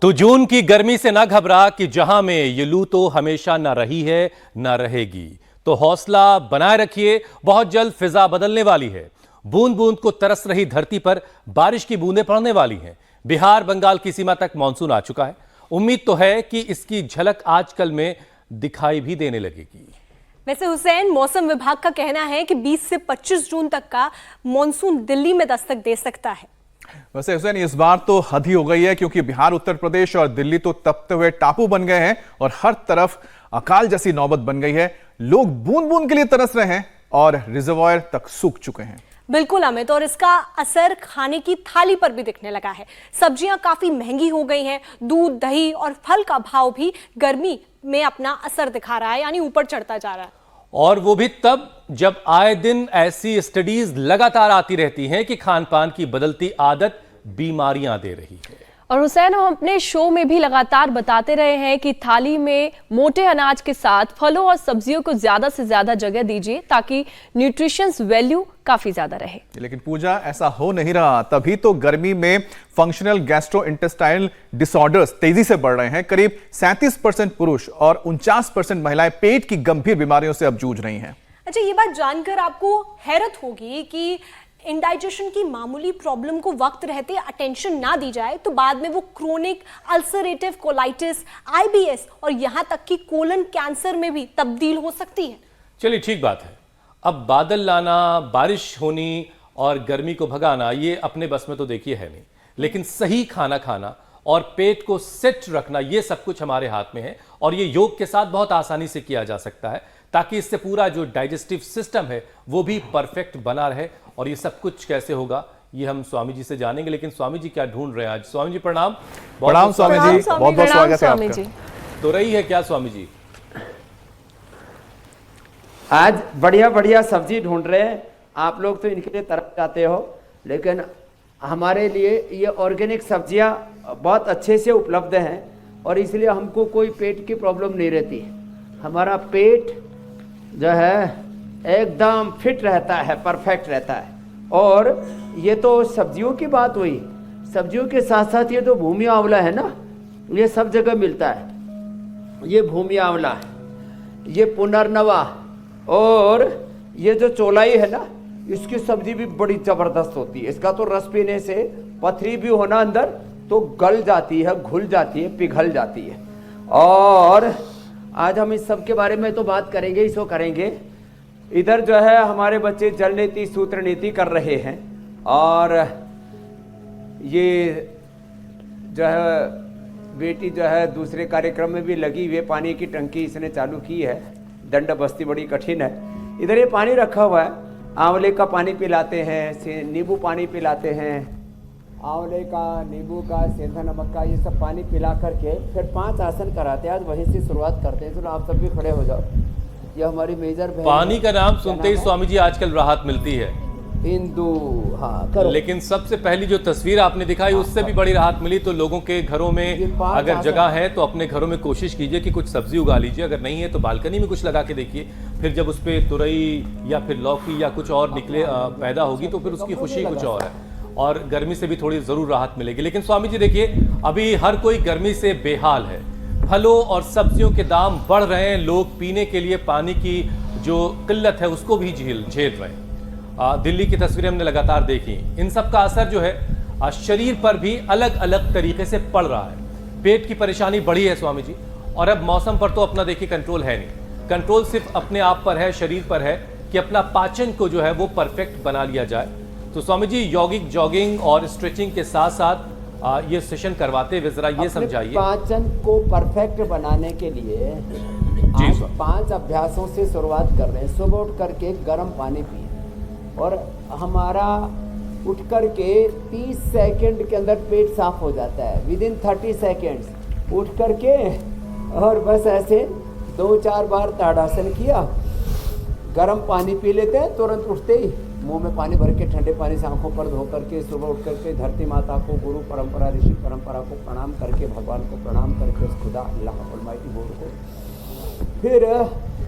तो जून की गर्मी से ना घबरा कि जहां में ये लू तो हमेशा ना रही है ना रहेगी। तो हौसला बनाए रखिए, बहुत जल्द फिजा बदलने वाली है। बूंद बूंद को तरस रही धरती पर बारिश की बूंदें पड़ने वाली हैं। बिहार बंगाल की सीमा तक मानसून आ चुका है। उम्मीद तो है कि इसकी झलक आजकल में दिखाई भी देने लगेगी। वैसे हुसैन, मौसम विभाग का कहना है कि 20 से 25 जून तक का मानसून दिल्ली में दस्तक दे सकता है। वैसे हुसैन, इस बार तो हद ही हो गई है, क्योंकि बिहार, उत्तर प्रदेश और दिल्ली तो तपते हुए टापू बन गए हैं और हर तरफ अकाल जैसी नौबत बन गई है। लोग बूंद बूंद के लिए तरस रहे हैं और रिजर्वायर तक सूख चुके हैं। बिल्कुल अमित, और इसका असर खाने की थाली पर भी दिखने लगा है। सब्जियां काफी महंगी हो गई हैं। दूध, दही और फल का भाव भी गर्मी में अपना असर दिखा रहा है, यानी ऊपर चढ़ता जा रहा है। और वो भी तब जब आए दिन ऐसी स्टडीज लगातार आती रहती हैं कि खान पान की बदलती आदत बीमारियां दे रही है। और हुसैन, हम अपने शो में भी लगातार बताते रहे हैं कि थाली में मोटे अनाज के साथ फलों और सब्जियों को ज्यादा से ज्यादा जगह दीजिए, ताकि न्यूट्रिशंस वैल्यू काफी ज्यादा रहे। लेकिन पूजा, ऐसा हो नहीं रहा। तभी तो गर्मी में फंक्शनल गैस्ट्रोइंटेस्टाइनल डिसऑर्डर्स तेजी से बढ़ रहे हैं। करीब 37% पुरुष और 49% महिलाएं पेट की गंभीर बीमारियों से अब जूझ रही हैं। अच्छा, ये बात जानकर आपको हैरत होगी कि इंडाइजेशन की मामूली प्रॉब्लम को वक्त रहते अटेंशन ना दी जाए तो बाद में वो क्रोनिक अल्सरेटिव कोलाइटिस, आईबीएस और यहां तक कि कोलन कैंसर में भी तब्दील हो सकती है। चलिए, ठीक बात है। अब बादल लाना, बारिश होनी और गर्मी को भगाना ये अपने बस में तो देखिए है नहीं, लेकिन सही खाना खाना और पेट को सेट रखना ये सब कुछ हमारे हाथ में है। और ये योग के साथ बहुत आसानी से किया जा सकता है, ताकि इससे पूरा जो डाइजेस्टिव सिस्टम है वो भी परफेक्ट बना रहे। और ये सब कुछ कैसे होगा ये हम स्वामी जी से जानेंगे। लेकिन स्वामी जी क्या ढूंढ रहे हैं आज? स्वामी जी प्रणाम। प्रणाम स्वामी जी, बहुत बहुत स्वागत है आपका। तो रही है क्या स्वामी जी? आज बढ़िया बढ़िया सब्जी ढूंढ रहे हैं। आप लोग तो इनके लिए तरफ जाते हो, लेकिन हमारे लिए ये ऑर्गेनिक सब्जियां बहुत अच्छे से उपलब्ध हैं और इसलिए हमको कोई पेट की प्रॉब्लम नहीं रहती। हमारा पेट जो है एकदम फिट रहता है, परफेक्ट रहता है। और ये तो सब्जियों की बात हुई। सब्जियों के साथ साथ ये तो भूमि आंवला है ना, ये सब जगह मिलता है। ये भूमि आंवला है, ये पुनर्नवा और ये जो चौलाई है ना, इसकी सब्जी भी बड़ी ज़बरदस्त होती है। इसका तो रस पीने से पथरी भी होना अंदर तो गल जाती है, घुल जाती है, पिघल जाती है। और आज हम इस सब के बारे में तो बात करेंगे, इसको करेंगे। इधर जो है हमारे बच्चे जल नीति, सूत्र नीति कर रहे हैं और ये जो है बेटी जो है दूसरे कार्यक्रम में भी लगी हुई, पानी की टंकी इसने चालू की है। दंड बस्ती बड़ी कठिन है। इधर ये पानी रखा हुआ है, आंवले का पानी पिलाते हैं, नींबू पानी पिलाते हैं, आंवले का, नींबू का, सेंधा नमक का, ये सब पानी पिला करके फिर 5 आसन कराते हैं। आज वहीं से शुरुआत करते हैं। चलो आप सब भी खड़े हो जाओ। ये हमारी मेजर पानी का नाम सुनते ही स्वामी जी आजकल राहत मिलती है। हिंदू, हाँ करो। लेकिन सबसे पहली जो तस्वीर आपने दिखाई उससे भी बड़ी राहत मिली। तो लोगों के घरों में अगर जगह है तो अपने घरों में कोशिश कीजिए कि कुछ सब्जी उगा लीजिए। अगर नहीं है तो बालकनी में कुछ लगा के देखिए। फिर जब उस पर तुरई या फिर लौकी या कुछ और निकले पैदा होगी तो फिर उसकी खुशी कुछ और है और गर्मी से भी थोड़ी जरूर राहत मिलेगी। लेकिन स्वामी जी देखिए, अभी हर कोई गर्मी से बेहाल है। फलों और सब्जियों के दाम बढ़ रहे हैं। लोग पीने के लिए पानी की जो किल्लत है उसको भी झेल रहे हैं। दिल्ली की तस्वीरें हमने लगातार देखी। इन सब का असर जो है शरीर पर भी अलग अलग तरीके से पड़ रहा है। पेट की परेशानी बढ़ी है स्वामी जी। और अब मौसम पर तो अपना देखिए कंट्रोल है नहीं। कंट्रोल सिर्फ अपने आप पर है, शरीर पर है कि अपना पाचन को जो है वो परफेक्ट बना लिया जाए। तो स्वामी जी, यौगिक जॉगिंग और स्ट्रेचिंग के साथ साथ ये सेशन करवाते हुए जरा ये समझाइए। पाचन को परफेक्ट बनाने के लिए आज 5 अभ्यासों से शुरुआत कर रहे हैं। सुबह उठ करके गर्म पानी पिए और हमारा उठ करके 30 सेकंड के अंदर पेट साफ हो जाता है। विदिन 30 सेकंड्स उठ करके और बस ऐसे 2-4 बार ताड़ासन किया, गर्म पानी पी लेते हैं। तुरंत उठते ही मुंह में पानी भर के ठंडे पानी से आंखों पर धो करके सुबह उठ करके धरती माता को, गुरु परंपरा, ऋषि परंपरा को प्रणाम करके, भगवान को प्रणाम करके, उस खुदा अल्लाह अलमाइटी बोर्ड को फिर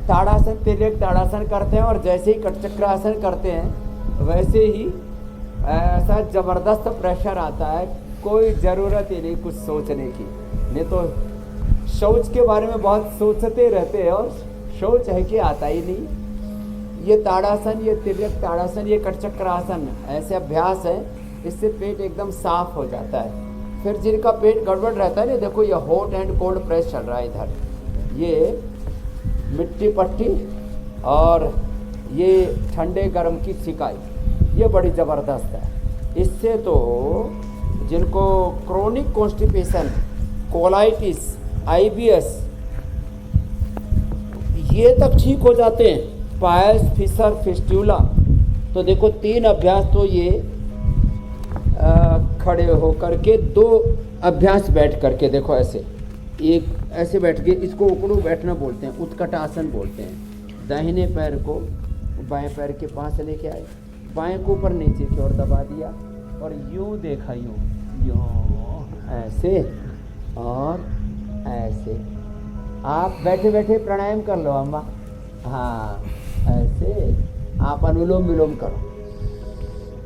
ताड़ासन, तिर्यक ताड़ासन करते हैं। और जैसे ही कटचक्रासन करते हैं वैसे ही ऐसा ज़बरदस्त प्रेशर आता है कोई ज़रूरत ही नहीं कुछ सोचने की, नहीं तो शौच के बारे में बहुत सोचते रहते हैं और शौच है कि आता ही नहीं। ये ताड़ासन, ये तिर्यक ताड़ासन, ये कटचक्रासन ऐसे अभ्यास है, इससे पेट एकदम साफ हो जाता है। फिर जिनका पेट गड़बड़ रहता है ना, देखो ये हॉट एंड कोल्ड प्रेस चल रहा है इधर, ये मिट्टी पट्टी और ये ठंडे गर्म की सिकाई, ये बड़ी ज़बरदस्त है। इससे तो जिनको क्रोनिक कॉन्स्टिपेशन, कोलाइटिस, IBS ये तक ठीक हो जाते हैं। पायल्स, फिशर, फिस्टुला, तो देखो 3 अभ्यास तो ये खड़े हो करके, 2 अभ्यास बैठ करके, देखो ऐसे, एक ऐसे बैठ के, इसको उकड़ू बैठना बोलते हैं, उत्कटासन बोलते हैं। दाहिने पैर को बाएं पैर के पास लेके आए, बाएं को ऊपर नीचे की ओर दबा दिया और यूं देखा, यूं ऐसे और ऐसे। आप बैठे बैठे प्राणायाम कर लो अम्मा, हाँ ऐसे आप अनुलोम विलोम करो।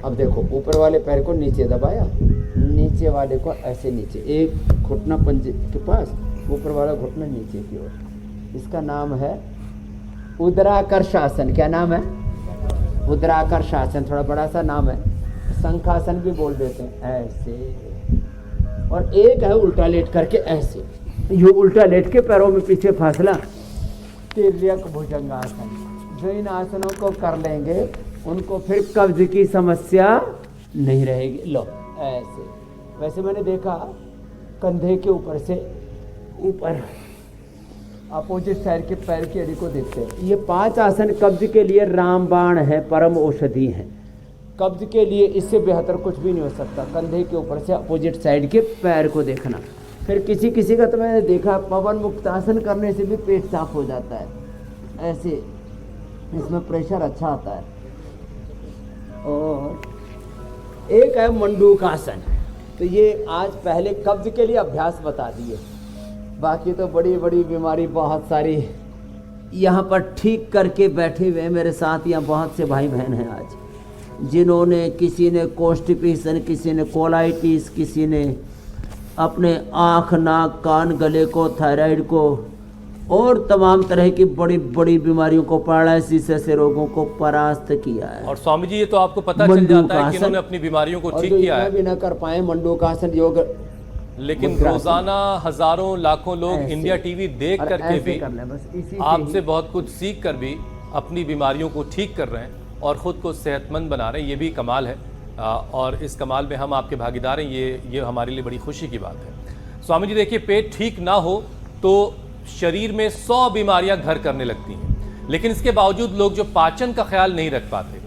अब देखो ऊपर वाले पैर को नीचे दबाया, नीचे वाले को ऐसे नीचे, एक घुटना पंजे के पास, ऊपर वाला घुटना नीचे की ओर। इसका नाम है उदराकर्षासन। क्या नाम है? उदराकर्षासन। थोड़ा बड़ा सा नाम है, शंखासन भी बोल देते हैं, ऐसे। और एक है उल्टा लेट करके ऐसे, ये उल्टा लेट के पैरों में पीछे फासला, तिर्यक भुजंगासन। जो इन आसनों को कर लेंगे उनको फिर कब्ज की समस्या नहीं रहेगी। लो ऐसे। वैसे मैंने देखा कंधे के ऊपर से ऊपर अपोजिट साइड के पैर की एड़ी को देखते हैं। ये 5 आसन कब्ज के लिए रामबाण है, परम औषधि है। कब्ज के लिए इससे बेहतर कुछ भी नहीं हो सकता। कंधे के ऊपर से अपोजिट साइड के पैर को देखना। फिर किसी किसी का तो मैंने देखा पवन मुक्तासन करने से भी पेट साफ हो जाता है, ऐसे इसमें प्रेशर अच्छा आता है। और एक है मंडूकासन, तो ये आज पहले कब्ज के लिए अभ्यास बता दिए। बाकी तो बड़ी बड़ी बीमारी बहुत सारी यहाँ पर ठीक करके बैठे हुए मेरे साथ। यहाँ बहुत से भाई बहन हैं आज, जिन्होंने, किसी ने कॉन्स्टिपेशन, किसी ने कोलाइटिस, किसी ने अपने आँख, नाक, कान, गले को, थायराइड को और तमाम तरह की बड़ी बड़ी बीमारियों को, पैरालिसिस से रोगों को परास्त किया है। और स्वामी जी ये तो आपको पता चल जाता है कि इन्होंने अपनी बीमारियों को ठीक किया है। भी न कर पाए मंडूकासन योग, लेकिन रोजाना हजारों लाखों लोग इंडिया टीवी देख करके भी आपसे बहुत कुछ सीख कर भी अपनी बीमारियों को ठीक कर रहे हैं और ख़ुद को सेहतमंद बना रहे हैं। ये भी कमाल है और इस कमाल में हम आपके भागीदार हैं। ये हमारे लिए बड़ी खुशी की बात है। स्वामी जी देखिए, पेट ठीक ना हो तो शरीर में 100 बीमारियां घर करने लगती हैं, लेकिन इसके बावजूद लोग जो पाचन का ख्याल नहीं रख पाते।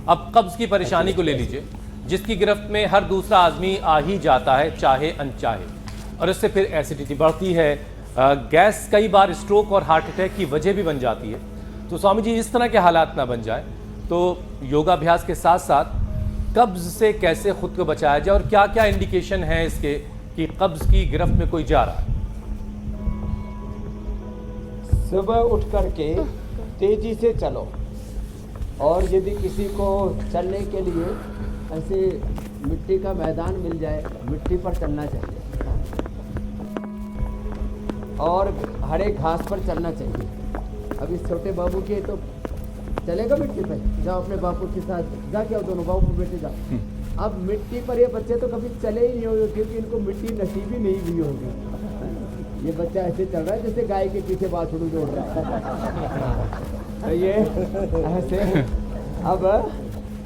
अब कब्ज की परेशानी को ले लीजिए, जिसकी गिरफ्त में हर दूसरा आदमी आ ही जाता है, चाहे अनचाहे, और इससे फिर एसिडिटी बढ़ती है, गैस कई बार स्ट्रोक और हार्ट अटैक की वजह भी बन जाती है। तो स्वामी जी इस तरह के हालात ना बन जाए तो योगाभ्यास के साथ साथ कब्ज से कैसे खुद को बचाया जाए और क्या क्या इंडिकेशन है इसके कि कब्ज की गिरफ्त में कोई जा रहा है? सुबह उठ करके तेजी से चलो, और यदि किसी को चलने के लिए ऐसे मिट्टी का मैदान मिल जाए, मिट्टी पर चलना चाहिए और हरे घास पर चलना चाहिए। अब इस छोटे बाबू के तो चलेगा मिट्टी पर, जाओ अपने बापू के साथ जाके आओ, दोनों बाबू बेटे जाओ। अब मिट्टी पर ये बच्चे तो कभी चले ही नहीं होंगे, क्योंकि इनको मिट्टी नसीब ही नहीं हुई होगी। ये बच्चा ऐसे चल रहा है जैसे गाय के पीछे बाछड़ू जोड़ रहा है। तो ये ऐसे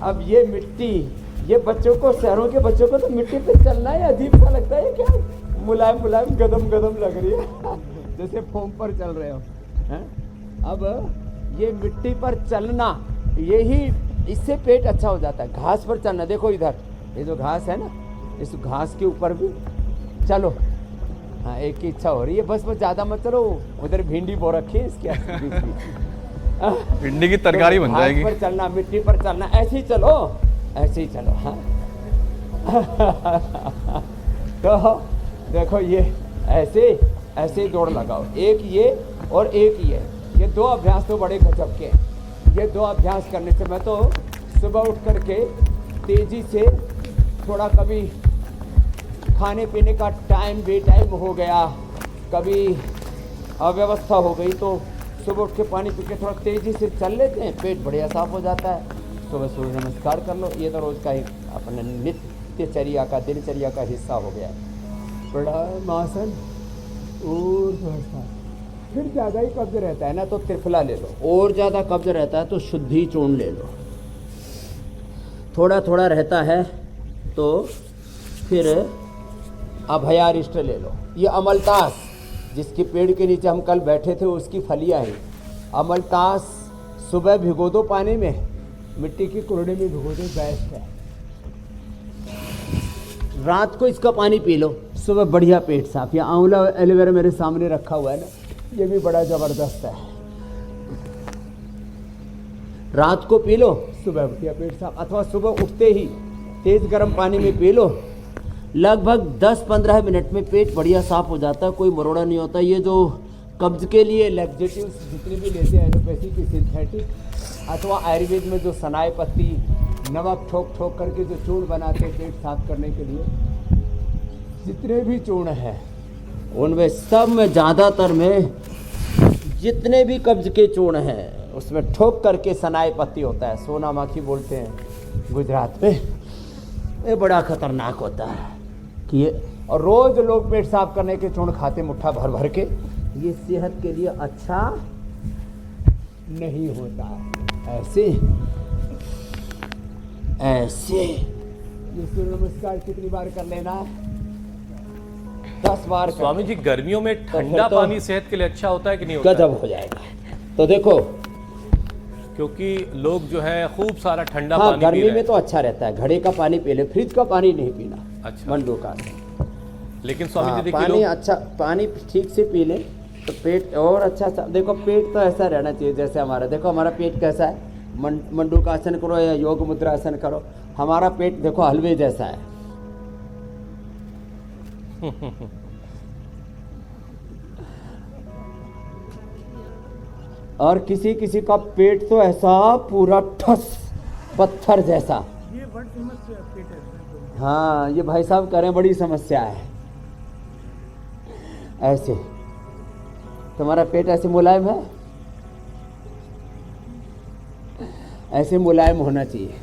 अब ये मिट्टी, ये बच्चों को, शहरों के बच्चों को तो मिट्टी पे चलना ही अजीब सा लगता है। क्या मुलायम मुलायम गदम गदम लग रही है, जैसे फोम पर चल रहे हो। अब ये मिट्टी पर चलना, यही इससे पेट अच्छा हो जाता है। घास पर चलना, देखो इधर ये जो घास है ना, इस घास के ऊपर भी चलो। हाँ, एक की इच्छा हो रही है, बस ज़्यादा मत चलो, उधर भिंडी बो रखी है इसके भिंडी की तरकारी बन जाएगी। घास पर चलना, मिट्टी पर चलना, ऐसे ही चलो, ऐसे ही चलो। हाँ तो देखो ये ऐसे ही दौड़ लगाओ, एक ये और एक ये 2 अभ्यास तो बड़े गजब के हैं। ये 2 अभ्यास करने से मैं तो सुबह उठ करके तेजी से थोड़ा कभी खाने पीने का टाइम बेटाइम हो गया, कभी अव्यवस्था हो गई, तो सुबह उठ के पानी पी के थोड़ा तेज़ी से चल लेते हैं, पेट बढ़िया साफ हो जाता है। सुबह सूर्य नमस्कार कर लो, ये तो रोज़ का एक अपने नित्यचर्या का, दिनचर्या का हिस्सा हो गया है। प्राणायाम और फिर ज़्यादा ही कब्ज रहता है ना तो त्रिफला ले लो, और ज़्यादा कब्ज रहता है तो शुद्धि चूर्ण ले लो, थोड़ा थोड़ा रहता है तो फिर अभयारिष्ट ले लो। ये अमलतास, जिसके पेड़ के नीचे हम कल बैठे थे, उसकी फलियाँ हैं। अमलतास सुबह भिगो दो पानी में, मिट्टी की कुरड़ी में भिगो दो, बेस्ट है। रात को इसका पानी पी लो, सुबह बढ़िया पेट साफ। या आंवला एलोवेरा मेरे सामने रखा हुआ है ना, ये भी बड़ा ज़बरदस्त है। रात को पी लो, सुबह बढ़िया पेट साफ। अथवा सुबह उठते ही तेज़ गर्म पानी में पी लो, लगभग 10-15 मिनट में पेट बढ़िया साफ हो जाता है, कोई मरोड़ा नहीं होता। ये जो कब्ज के लिए लैक्सेटिव्स जितने भी लेते हैं, एलोपैथी की सिंथेटिक अथवा आयुर्वेद में जो सनाई पत्ती नमक ठोक ठोक करके जो चूर्ण बनाते हैं पेट साफ करने के लिए, जितने भी चूर्ण हैं उनमें सब में ज़्यादातर में जितने भी कब्ज के चूर्ण हैं उसमें ठोक करके सनाई पत्ती होता है, सोना माखी बोलते हैं गुजरात में। ये बड़ा खतरनाक होता है कि ये, और रोज़ लोग पेट साफ करने के चूर्ण खाते मुट्ठा भर भर के, ये सेहत के लिए अच्छा नहीं होता है। ऐसे ऐसे ये सूर्य नमस्कार कितनी बार कर लेना है? 10 बार। स्वामी जी, गर्मियों में ठंडा तो पानी सेहत के लिए अच्छा होता है कि नहीं होता? गजब हो जाएगा। तो देखो, क्योंकि लोग जो है खूब सारा ठंडा हाँ, पानी पी गर्मी रहे में हैं। तो अच्छा रहता है, घड़े का पानी पी ले, फ्रिज का पानी नहीं पीना। अच्छा। मंडो का लेकिन स्वामी हाँ, जी देखिए, पानी लोग अच्छा, पानी ठीक से पी ले तो पेट और अच्छा। देखो पेट तो ऐसा रहना चाहिए जैसे हमारा, देखो हमारा पेट कैसा है, मंडू का आसन करो या योग मुद्रा आसन करो, हमारा पेट देखो हलवे जैसा है। और किसी किसी का पेट तो ऐसा पूरा ठस पत्थर जैसा। ये बड़ी समस्या पेट है। हाँ, ये भाई साहब कह रहे हैं बड़ी समस्या है। ऐसे तुम्हारा पेट ऐसे मुलायम है, ऐसे मुलायम होना चाहिए।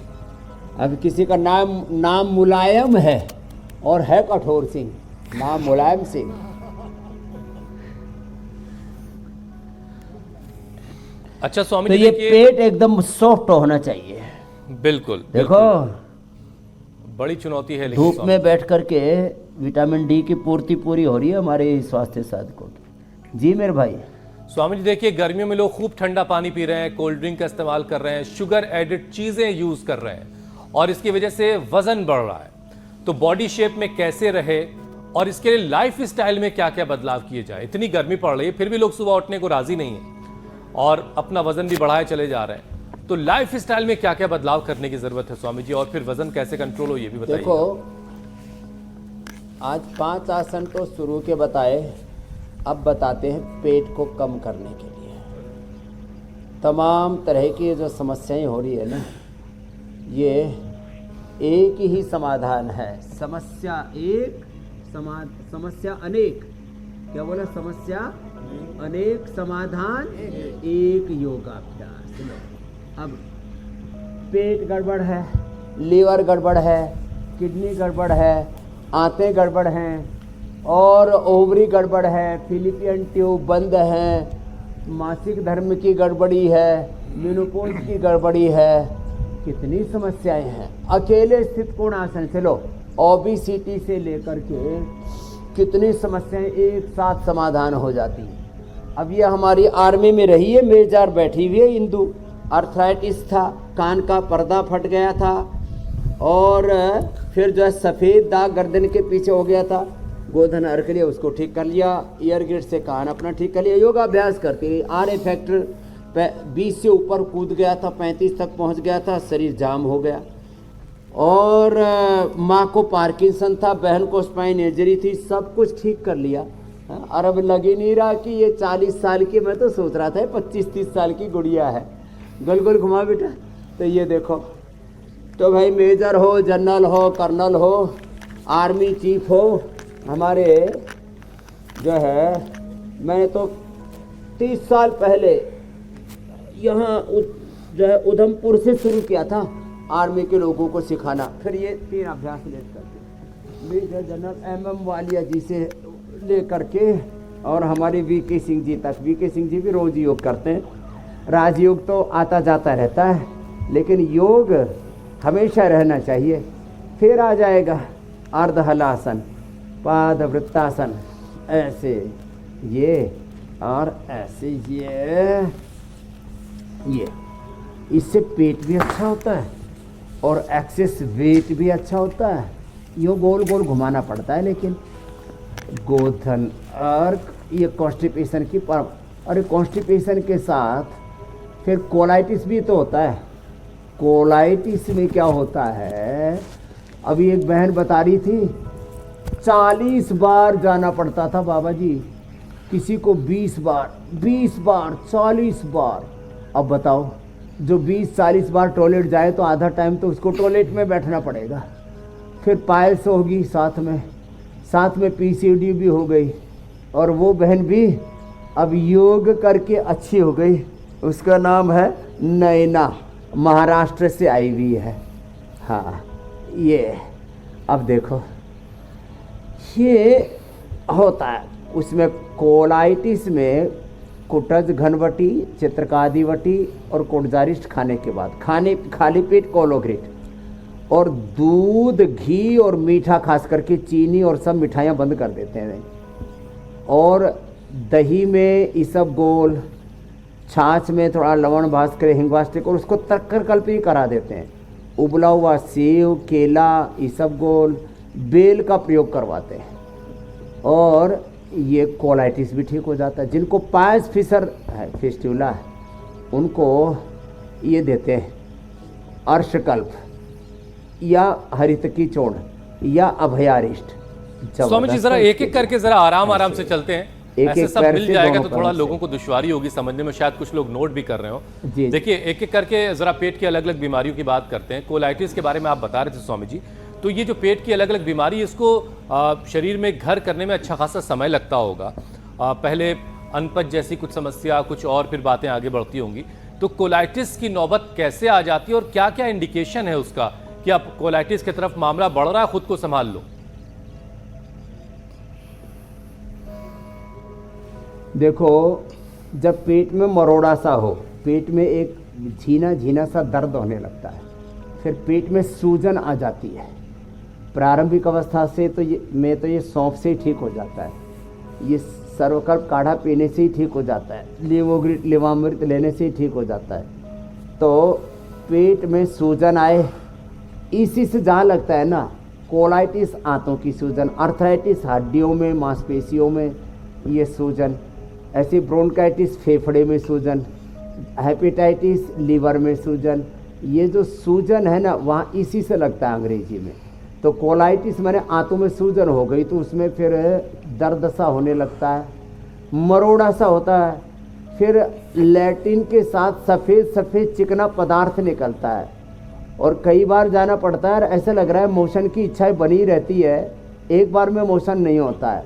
अब किसी का नाम मुलायम है और है कठोर सिंह, नाम मुलायम सिंह। अच्छा स्वामी तो जी ये देखिए, पेट एकदम सॉफ्ट होना चाहिए। बिल्कुल देखो, बड़ी चुनौती है, लेकिन धूप स्वामी में बैठ करके विटामिन डी की पूर्ति पूरी हो रही है हमारे स्वास्थ्य साधकों की। जी मेरे भाई। स्वामी जी देखिए, गर्मियों में लोग खूब ठंडा पानी पी रहे हैं, कोल्ड ड्रिंक का इस्तेमाल कर रहे हैं, शुगर एडेड चीजें यूज कर रहे हैं, और इसकी वजह से वजन बढ़ रहा है। तो बॉडी शेप में कैसे रहे और इसके लिए लाइफ स्टाइल में क्या क्या बदलाव किए जाए? इतनी गर्मी पड़ रही है, फिर भी लोग सुबह उठने को राजी नहीं है और अपना वजन भी बढ़ाए चले जा रहे हैं। तो लाइफ स्टाइल में क्या क्या बदलाव करने की जरूरत है स्वामी जी, और फिर वजन कैसे कंट्रोल हो, ये भी बताइए। देखो, आज 5 आसन तो शुरू के बताए, अब बताते हैं पेट को कम करने के लिए। तमाम तरह की जो समस्याएं हो रही है ना, ये एक ही समाधान है। समस्या एक, समस्या अनेक। क्या बोला? समस्या अनेक, समाधान एक, योगाभ्यास। अब पेट गड़बड़ है, लीवर गड़बड़ है, किडनी गड़बड़ है, आंतें गड़बड़ हैं, और ओवरी गड़बड़ है, फिलिपियन ट्यूब बंद है, मासिक धर्म की गड़बड़ी है, मेनोपॉज की गड़बड़ी है, कितनी समस्याएं हैं। अकेले स्थित कोण आसन से लो, ओबेसिटी से लेकर के कितनी समस्याएं एक साथ समाधान हो जाती हैं। अब ये हमारी आर्मी में रही है, मेजार बैठी हुई है इंदु, आर्थराइटिस था, कान का पर्दा फट गया था, और फिर जो है सफ़ेद दाग गर्दन के पीछे हो गया था, गोधन अर्क लिया, उसको ठीक कर लिया, ईयर गिट से कान अपना ठीक कर लिया, योगाभ्यास करती रही। आर फैक्टर 20 से ऊपर कूद गया था, 35 तक पहुंच गया था, शरीर जाम हो गया। और माँ को पार्किंसन था, बहन को स्पाइन इंजरी थी, सब कुछ ठीक कर लिया। और अब लग ही नहीं रहा कि ये 40 साल की, मैं तो सोच रहा था 25-30 साल की गुड़िया है। गोल गोल घुमा बेटा, तो ये देखो। तो भाई मेजर हो, जनरल हो, कर्नल हो, आर्मी चीफ हो हमारे, जो है मैंने तो 30 साल पहले यहाँ जो है उधमपुर से शुरू किया था आर्मी के लोगों को सिखाना। फिर ये 3 अभ्यास लेकर मेजर जनरल MM वालिया जी से लेकर के और हमारे VK सिंह जी तक। VK सिंह जी भी रोज योग करते हैं। राजयोग तो आता जाता रहता है, लेकिन योग हमेशा रहना चाहिए। फिर आ जाएगा अर्धहलासन, पाद वृत्तासन, ऐसे ये और ऐसे ये। इससे पेट भी अच्छा होता है और एक्सेस वेट भी अच्छा होता है। यूँ गोल गोल घुमाना पड़ता है, लेकिन गोधन और ये कॉन्स्टिपेशन की और कॉन्स्टिपेशन के साथ फिर कोलाइटिस भी तो होता है। कोलाइटिस में क्या होता है, अभी एक बहन बता रही थी 40 बार जाना पड़ता था बाबा जी, किसी को 20 बार 40 बार। अब बताओ, जो 20-40 बार टॉयलेट जाए तो आधा टाइम तो उसको टॉयलेट में बैठना पड़ेगा। फिर पायल्स होगी साथ में PCOD भी हो गई, और वो बहन भी अब योग करके अच्छी हो गई। उसका नाम है नैना, महाराष्ट्र से आई हुई है। हाँ, ये अब देखो ये होता है उसमें। कोलाइटिस में कुटज घनवटी, चित्रकादिवटी और कोटजारिस्ट खाने के बाद, खाली पेट कोलोग्रेट, और दूध, घी और मीठा, खास करके चीनी और सब मिठाइयाँ बंद कर देते हैं। और दही में इसबगोल, छाछ में थोड़ा लवण भास्कर, हिंगवास्टिक, और उसको तक्कर करा देते हैं। उबला हुआ सेव, केला, इसबगोल, बेल का प्रयोग करवाते हैं, और ये कोलाइटिस भी ठीक हो जाता है। जिनको पायस फिशर है, फिस्टुला है, उनको ये देते हैं अर्शकल्प या हरितकी चूर्ण या अभयारिष्ट। स्वामी जी जरा एक एक करके जरा आराम से चलते हैं, ऐसे सब मिल जाएगा तो थोड़ा लोगों को दुश्वारी होगी समझने में, शायद कुछ लोग नोट भी कर रहे हो। देखिए एक एक करके जरा पेट की अलग अलग बीमारियों की बात करते हैं। कोलाइटिस के बारे में आप बता रहे थे स्वामी जी, तो ये जो पेट की अलग अलग बीमारी, इसको शरीर में घर करने में अच्छा खासा समय लगता होगा। पहले अनपच जैसी कुछ समस्या, कुछ और फिर बातें आगे बढ़ती होंगी। तो कोलाइटिस की नौबत कैसे आ जाती है और क्या क्या इंडिकेशन है उसका कि अब कोलाइटिस की तरफ मामला बढ़ रहा है, खुद को संभाल लो? देखो, जब पेट में मरोड़ा सा हो, पेट में एक झीना सा दर्द होने लगता है, फिर पेट में सूजन आ जाती है। प्रारंभिक अवस्था से तो ये सौंफ से ही ठीक हो जाता है, ये सर्वकल्प काढ़ा पीने से ही ठीक हो जाता है, लीवोग्रिट लिवामृत लेने से ही ठीक हो जाता है। तो पेट में सूजन आए, इसी से जहाँ लगता है ना, कोलाइटिस आंतों की सूजन, अर्थराइटिस हड्डियों में, मांसपेशियों में ये सूजन, ऐसे ब्रोंकाइटिस फेफड़े में सूजन, हेपेटाइटिस लीवर में सूजन। ये जो सूजन है ना, वहाँ इसी से लगता है अंग्रेजी में। तो कोलाइटिस माने आंतों में सूजन हो गई, तो उसमें फिर दर्द सा होने लगता है, मरोड़ा सा होता है, फिर लैट्रिन के साथ सफ़ेद चिकना पदार्थ निकलता है, और कई बार जाना पड़ता है। ऐसा लग रहा है मोशन की इच्छा बनी रहती है, एक बार में मोशन नहीं होता है।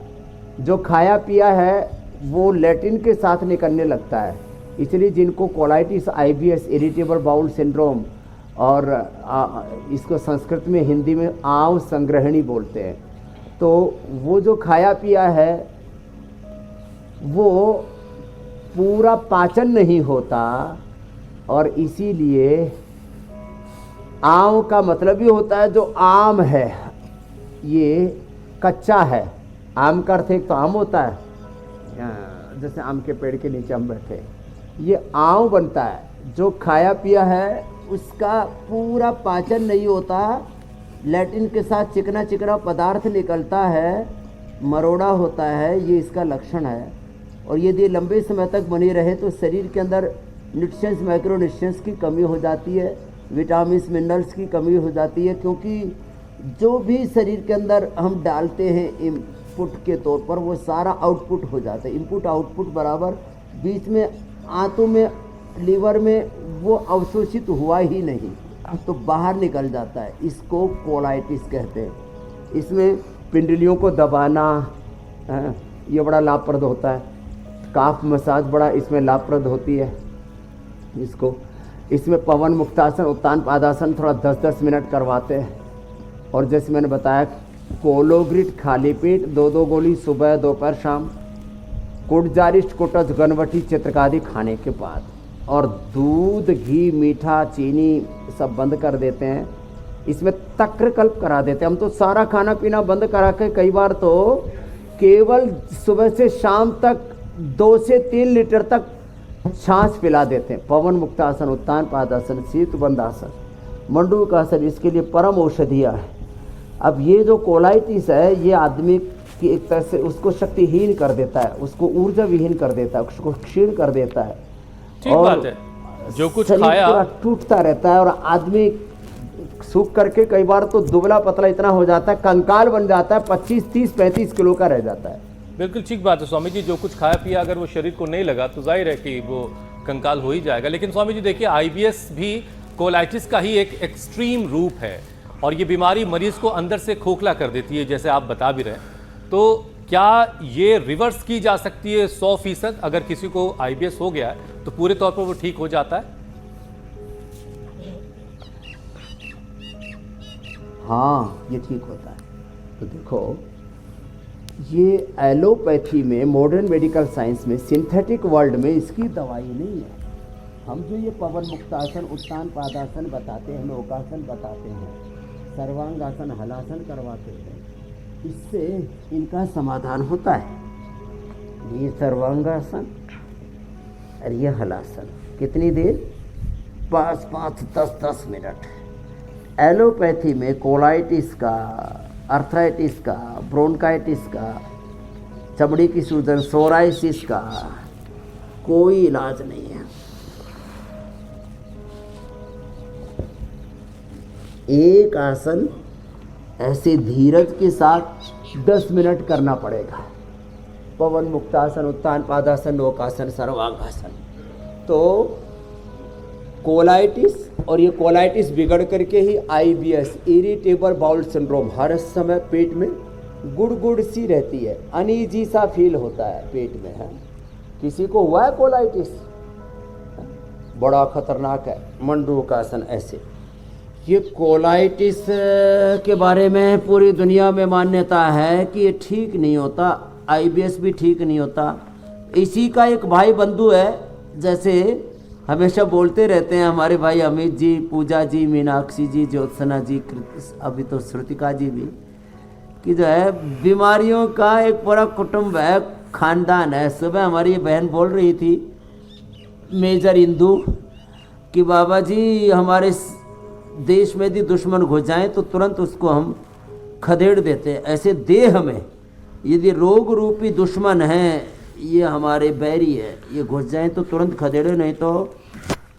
जो खाया पिया है वो लैट्रिन के साथ निकलने लगता है। इसलिए जिनको colitis, IBS, irritable bowel syndrome, और इसको संस्कृत में, हिंदी में आंव संग्रहणी बोलते हैं, तो वो जो खाया पिया है वो पूरा पाचन नहीं होता, और इसीलिए आंव का मतलब ही होता है जो आम है, ये कच्चा है। आम का अर्थ एक तो आम होता है, जैसे आम के पेड़ के नीचे हम बैठे, ये आंव बनता है। जो खाया पिया है उसका पूरा पाचन नहीं होता, लैट्रिन के साथ चिकना पदार्थ निकलता है, मरोड़ा होता है, ये इसका लक्षण है। और यदि लंबे समय तक बनी रहे तो शरीर के अंदर न्यूट्रिशंस, माइक्रो न्यूट्रिशंस की कमी हो जाती है, विटामिन मिनरल्स की कमी हो जाती है, क्योंकि जो भी शरीर के अंदर हम डालते हैं इनपुट के तौर पर, वो सारा आउटपुट हो जाता है। इनपुट आउटपुट बराबर, बीच में आंतों में, लीवर में वो अवशोषित हुआ ही नहीं, तो बाहर निकल जाता है। इसको कोलाइटिस कहते हैं। इसमें पिंडलियों को दबाना ये बड़ा लाभप्रद होता है। काफ मसाज बड़ा इसमें लाभप्रद होती है। इसमें पवन मुक्तासन, उत्तान पादासन थोड़ा 10-10 मिनट करवाते हैं। और जैसे मैंने बताया कोलोग्रिट खाली पेट 2-2 गोली सुबह दोपहर शाम, कुटजारिष्ट कुटज गनवटी चित्रकादि खाने के बाद, और दूध घी मीठा चीनी सब बंद कर देते हैं। इसमें तक्रकल्प करा देते हैं। हम तो सारा खाना पीना बंद करा के कई बार तो केवल सुबह से शाम तक 2 से 3 लीटर तक छाछ पिला देते हैं। पवन मुक्तासन, उत्तान पादासन, शीत बंदासन, मंडूकासन इसके लिए परम औषधिया है। अब ये जो कोलाइटिस है ये आदमी की एक तरह से उसको शक्तिहीन कर देता है, उसको ऊर्जा विहीन कर देता है, उसको क्षीण कर देता है। ठीक बात है, जो कुछ शरीर खाया पूरा टूटता रहता है और आदमी सूख करके कई बार तो दुबला पतला इतना हो जाता है, कंकाल बन जाता है, 25, 30, 35 किलो का रह जाता है। बिल्कुल ठीक बात है स्वामी जी, जो कुछ खाया पिया अगर वो शरीर को नहीं लगा तो जाहिर है कि वो कंकाल हो ही जाएगा। लेकिन स्वामी जी देखिए, आईबीएस भी कोलाइटिस का ही एक एक्सट्रीम रूप है और ये बीमारी मरीज को अंदर से खोखला कर देती है, जैसे आप बता भी रहे हैं। तो क्या ये रिवर्स की जा सकती है 100%? अगर किसी को आईबीएस हो गया है तो पूरे तौर पर वो ठीक हो जाता है? हाँ, ये ठीक होता है। तो देखो, ये एलोपैथी में, मॉडर्न मेडिकल साइंस में, सिंथेटिक वर्ल्ड में इसकी दवाई नहीं है। हम जो ये पवन मुक्तासन, उत्तान पादासन बताते हैं, नौकासन बताते हैं, सर्वांगासन, हलासन करवाते हैं, इससे इनका समाधान होता है। ये सर्वांगासन और ये हलासन कितनी देर? 5-5, 10-10 मिनट। एलोपैथी में कोलाइटिस का, अर्थराइटिस का, ब्रोंकाइटिस का, चमड़ी की सूजन, सोराइसिस का कोई इलाज नहीं है। एक आसन ऐसे धीरज के साथ 10 मिनट करना पड़ेगा। पवन मुक्तासन, उत्तान पादासन, नौकासन, सर्वांगासन। तो कोलाइटिस, और ये कोलाइटिस बिगड़ करके ही आईबीएस, इरिटेबल बाउल सिंड्रोम, हर समय पेट में गुड़ सी रहती है, अनईजी सा फील होता है पेट में, है। किसी को हुआ है कोलाइटिस? बड़ा खतरनाक है। मंडूकासन ऐसे। ये कोलाइटिस के बारे में पूरी दुनिया में मान्यता है कि ये ठीक नहीं होता, आईबीएस भी ठीक नहीं होता। इसी का एक भाई बंधु है, जैसे हमेशा बोलते रहते हैं हमारे भाई अमित जी, पूजा जी, मीनाक्षी जी, ज्योत्सना जी, अभी तो श्रुतिका जी भी, कि जो है बीमारियों का एक पूरा कुटुंब है, खानदान है। सुबह हमारी बहन बोल रही थी, मेजर इंदू, कि बाबा जी हमारे देश में यदि दुश्मन घुस जाए तो तुरंत उसको हम खदेड़ देते हैं। ऐसे देह में यदि रोग रूपी दुश्मन है, ये हमारे बैरी है, ये घुस जाए तो तुरंत खदेड़े, नहीं तो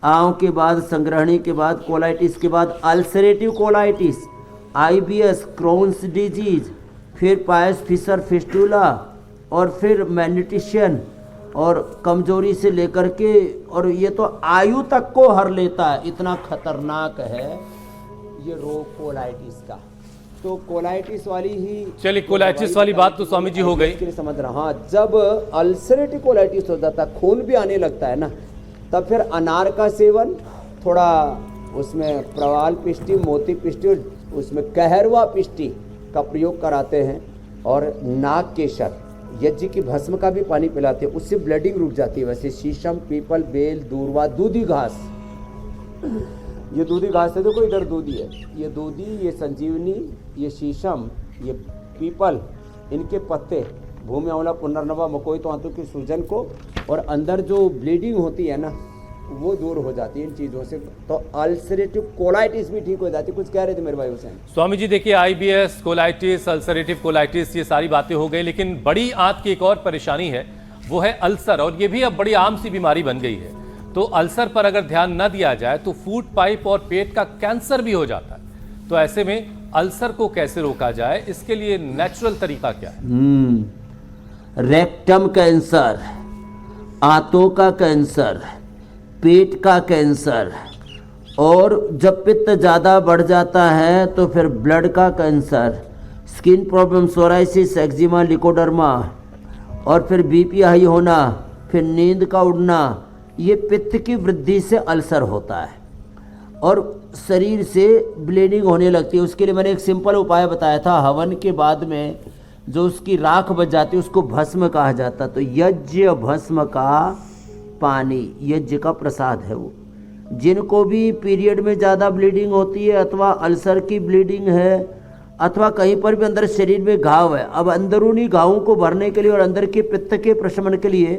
आंव के बाद, संग्रहणी के बाद, कोलाइटिस के बाद ulcerative colitis, IBS, Crohn's disease, फिर पायस फिशर फिस्टुला, और फिर मैग्नेटिशियन, और कमजोरी से लेकर के, और ये तो आयु तक को हर लेता है। इतना खतरनाक है ये रोग कोलाइटिस का। तो कोलाइटिस वाली ही, चलिए कोलाइटिस वाली बात तो स्वामी जी हो गई, समझ रहा। हाँ, जब अल्सरेटिव कोलाइटिस हो जाता है, खून भी आने लगता है ना, तब फिर अनार का सेवन, थोड़ा उसमें प्रवाल पिष्टी, मोती पिष्टी, उसमें कहरवा पिष्टी का प्रयोग कराते हैं, और नाग केसर, यज्ञ की भस्म का भी पानी पिलाते हैं, उससे ब्लीडिंग रुक जाती है। वैसे शीशम, पीपल, बेल, दूर्वा, दूधी घास, ये दूधी घास है, देखो इधर दूधी है, ये दूधी, ये संजीवनी, ये शीशम, ये पीपल, इनके पत्ते, भूमि आंवला, पुनर्नवा, मकोई तो आंतों की सूजन को, और अंदर जो ब्लीडिंग होती है ना, वो दूर हो जाती है इन चीज़ों से। तो अल्सरेटिव कोलाइटिस भी ठीक हो जाती है। कुछ कह रहे थे मेरे भाई हुसैन? स्वामी जी देखिए, आईबीएस, कोलाइटिस, अल्सरेटिव कोलाइटिस, ये सारी बातें हो गई, लेकिन बड़ी आंत की एक और परेशानी है, वो है अल्सर, और ये भी अब बड़ी आम सी बीमारी बन गई है। तो अल्सर पर अगर ध्यान न दिया जाए तो फूड पाइप और पेट का कैंसर भी हो जाता है। तो ऐसे में अल्सर को कैसे रोका जाए, इसके लिए नेचुरल तरीका क्या है? रेक्टम कैंसर, आंतों का कैंसर, पेट का कैंसर, और जब पित्त ज़्यादा बढ़ जाता है तो फिर ब्लड का cancer, skin problem, psoriasis, eczema, leucoderma, और फिर बीपी हाई होना, फिर नींद का उड़ना, ये पित्त की वृद्धि से अल्सर होता है और शरीर से ब्लीडिंग होने लगती है। उसके लिए मैंने एक सिंपल उपाय बताया था, हवन के बाद में जो उसकी राख बच जाती है उसको भस्म कहा जाता। तो यज्ञ भस्म का पानी, यज्ञ का प्रसाद है वो। जिनको भी पीरियड में ज़्यादा ब्लीडिंग होती है अथवा अल्सर की ब्लीडिंग है अथवा कहीं पर भी अंदर शरीर में घाव है, अब अंदरूनी घावों को भरने के लिए और अंदर के पित्त के प्रशमन के लिए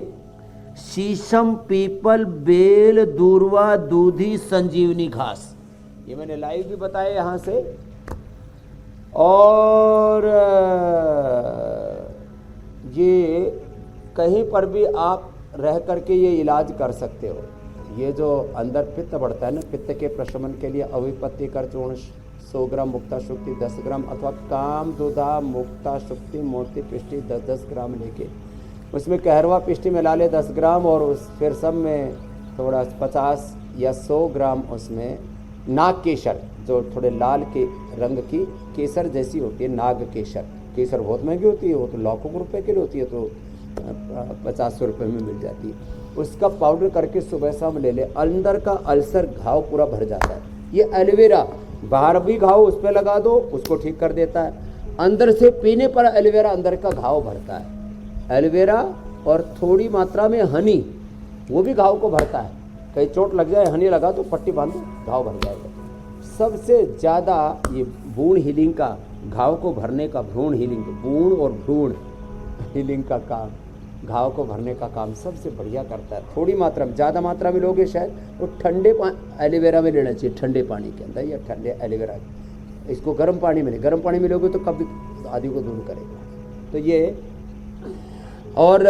शीशम, पीपल, बेल, दूर्वा, दूधी, संजीवनी घास, ये मैंने लाइव भी बताया यहाँ से। और ये कहीं पर भी आप रह करके ये इलाज कर सकते हो। ये जो अंदर पित्त बढ़ता है ना, पित्त के प्रशमन के लिए अविपत्ति कर चूर्ण 100 ग्राम, मुक्ता शुक्ति 10 ग्राम अथवा काम दुधा मुक्ता शुक्ति मोती पिष्टि 10-10 ग्राम लेके उसमें कहरवा पिष्टि मिला ले 10 ग्राम, और उस फिर सब में थोड़ा 50 या 100 ग्राम उसमें नाग केसर, जो थोड़े लाल के रंग की केसर जैसी होती है, नाग केसर। केसर बहुत महंगी होती है, वो तो लाखों रुपए के लिए होती है, तो 50 रुपये में मिल जाती है। उसका पाउडर करके सुबह शाम ले ले, अंदर का अल्सर घाव पूरा भर जाता है। ये एलोवेरा, बाहर भी घाव उस पर लगा दो, उसको ठीक कर देता है। अंदर से पीने पर एलोवेरा अंदर का घाव भरता है। एलोवेरा और थोड़ी मात्रा में हनी, वो भी घाव को भरता है। कहीं चोट लग जाए, हनी लगा तो पट्टी बांध दो, घाव भर जाएगा। सबसे ज़्यादा ये भ्रूण हीलिंग का, घाव को भरने का, भ्रूण हीलिंग, भ्रूण और भ्रूण हीलिंग का काम, घाव को भरने का काम सबसे बढ़िया करता है। थोड़ी मात्रा में, ज़्यादा मात्रा में लोगे शायद, तो ठंडे एलोवेरा में लेना चाहिए, ठंडे पानी के अंदर, या ठंडे एलोवेरा, इसको गर्म पानी में नहीं, गर्म पानी में लोगे तो कभी आदि को दूर करेगा। तो ये, और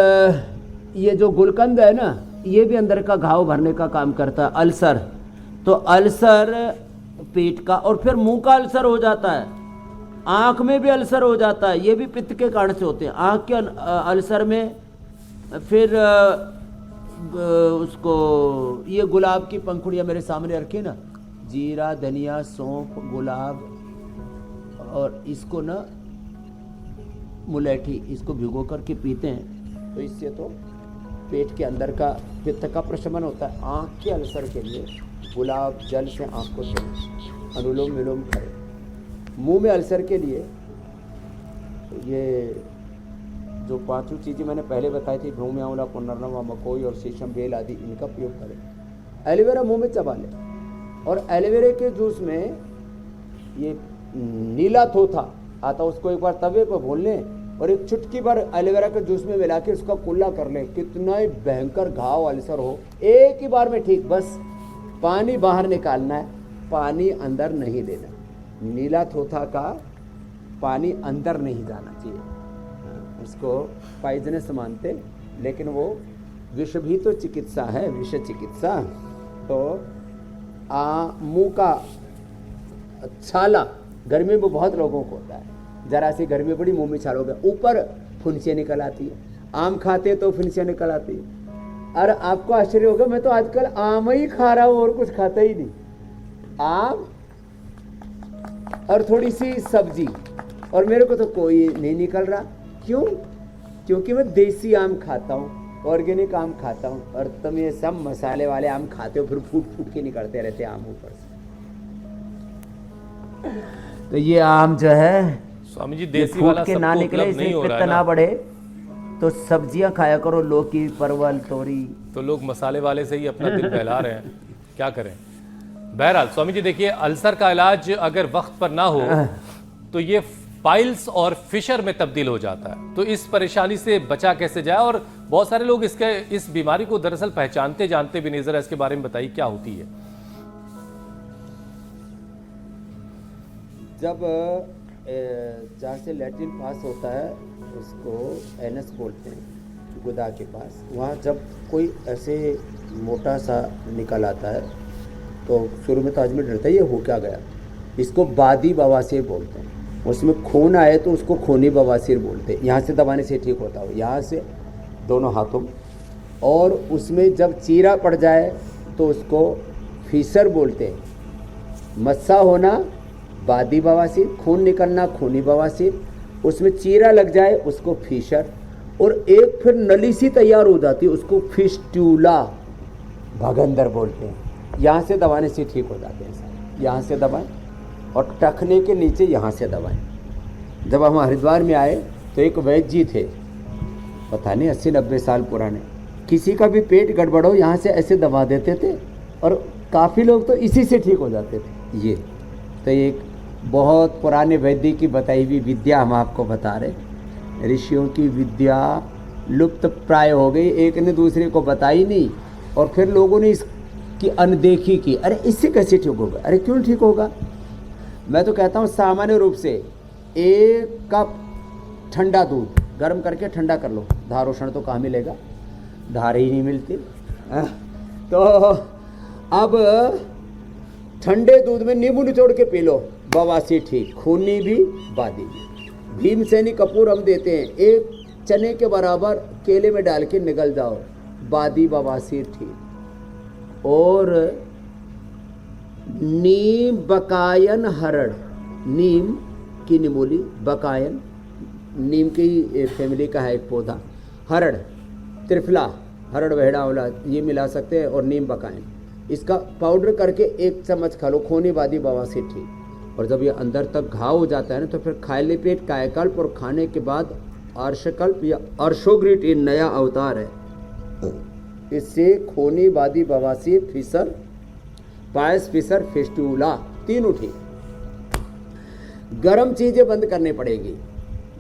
ये जो गुलकंद है ना, ये भी अंदर का घाव भरने का काम करता है। अल्सर, तो अल्सर पेट का, और फिर मुंह का अल्सर हो जाता है, आँख में भी अल्सर हो जाता है, ये भी पित्त के कारण से होते हैं। आँख के अल्सर में फिर उसको, ये गुलाब की पंखुड़ियाँ मेरे सामने रखी ना, जीरा, धनिया, सौंफ, गुलाब, और इसको ना मुलेठी, इसको भिगो करके पीते हैं तो इससे तो पेट के अंदर का पित्त का प्रशमन होता है। आँख के अल्सर के लिए गुलाब जल से आँख को धोएं, अनुलोम विलोम करें। मुंह में अल्सर के लिए ये जो 5 चीज़ें मैंने पहले बताई थी, भ्रूम, आंवला, पुनर्नवा, मकोई और शीशम, बेल आदि, इनका प्रयोग करें। एलोवेरा मुंह में चबा लें, और एलोवेरा के जूस में ये नीला थोथा आता, उसको एक बार तवे पर भून लें और एक चुटकी भर एलोवेरा के जूस में मिला के उसका कुल्ला कर लें। कितना ही भयंकर घाव अल्सर हो, एक ही बार में ठीक, बस पानी बाहर निकालना है, पानी अंदर नहीं देना। नीला थोथा का पानी अंदर नहीं जाना चाहिए, उसको पॉइजनस मानते, लेकिन वो विष भी तो चिकित्सा है, विष चिकित्सा। तो मुंह का छाला गर्मी में बहुत लोगों को होता है, जरा सी गर्मी बड़ी मुंह में छाल हो गया, ऊपर फुंसियाँ निकल आती है। आम खाते तो फुंसियाँ निकल आती है। अरे आपको आश्चर्य होगा, मैं तो आजकल आम ही खा रहा हूँ और कुछ खाता ही नहीं, आम और थोड़ी सी सब्जी, और मेरे को तो कोई नहीं निकल रहा। क्यों? क्योंकि मैं देसी आम खाता हूँ, ऑर्गेनिक आम खाता हूँ, और तुम ये सब मसाले वाले आम खाते हो, फिर फूट फूट के निकलते रहते आम ऊपर से। तो ये आम जो है स्वामी जी, देसी वाला के ना सबको निकले, उपलब्ध नहीं इससे हो रहा पित्त है ना ना, बढ़े, तो सब्जियां खाया करो, लौकी, परवल, तोरी। तो लोग मसाले वाले से ही अपना दिल बहला रहे हैं, क्या करें। बहरहाल स्वामी जी देखिए, अल्सर का इलाज अगर वक्त पर ना हो तो ये पाइल्स और फिशर में तब्दील हो जाता है। तो इस परेशानी से बचा कैसे जाए, और बहुत सारे लोग इस बीमारी को दरअसल पहचानते जानते भी नहीं। जरा इसके बारे में बताइए, क्या होती है। जब जहाँ से लैट्रिन पास होता है उसको एनस बोलते हैं, गुदा के पास, वहाँ जब कोई ऐसे मोटा सा निकल आता है तो शुरू में तो आदमी डरता है ये हो क्या गया, इसको बादी बवासीर बोलते हैं। उसमें खून आए तो उसको खूनी बवासीर बोलते हैं। यहाँ से दबाने से ठीक होता हो, यहाँ से दोनों हाथों में, और उसमें जब चीरा पड़ जाए तो उसको फीसर बोलते हैं। मस्सा होना बादी बवासीर, खून निकलना खूनी बवासीर, उसमें चीरा लग जाए उसको फिशर, और एक फिर नली सी तैयार हो जाती है उसको फिस्टूला भगंदर बोलते हैं। यहाँ से दबाने से ठीक हो जाते हैं सारे। यहाँ से दबाएं और टखने के नीचे यहाँ से दबाएं। जब हम हरिद्वार में आए तो एक वैद्य जी थे, पता नहीं 80-90 साल पुराने, किसी का भी पेट गड़बड़ हो यहाँ से ऐसे दबा देते थे और काफ़ी लोग तो इसी से ठीक हो जाते थे। ये तो एक बहुत पुराने वैद्य की बताई हुई विद्या हम आपको बता रहे। ऋषियों की विद्या लुप्त प्राय हो गई, एक ने दूसरे को बताई नहीं, और फिर लोगों ने इसकी अनदेखी की। अरे इससे कैसे ठीक होगा, अरे क्यों ठीक होगा। मैं तो कहता हूँ सामान्य रूप से 1 कप ठंडा दूध गर्म करके ठंडा कर लो, धारोषण तो कहाँ मिलेगा, धार ही नहीं मिलती। तो अब ठंडे दूध में नींबू निचोड़ के पी लो, बवासीर ठीक, खूनी भी बादी भी। भीमसेनी कपूर हम देते हैं, 1 चने के बराबर केले में डाल के निगल जाओ, बादी बवासीर ठीक। और नीम बकायन हरड़, नीम की निमोली, बकायन नीम की फैमिली का है एक पौधा, हरड़, त्रिफला, हरड़ वेहड़ावला ये मिला सकते हैं, और नीम बकायन, इसका पाउडर करके 1 चम्मच खा लो, खूनी बादी बवासीर ठीक। और जब ये अंदर तक घाव हो जाता है ना तो फिर खाली पेट कायकल्प, और खाने के बाद अर्शकल्प या अर्शोग्रिट, ये नया अवतार है। इससे खूनी बादी बवासीर, फिसर, पायस फिसर, फिस्टूला तीनों ठीक। गरम चीज़ें बंद करनी पड़ेगी।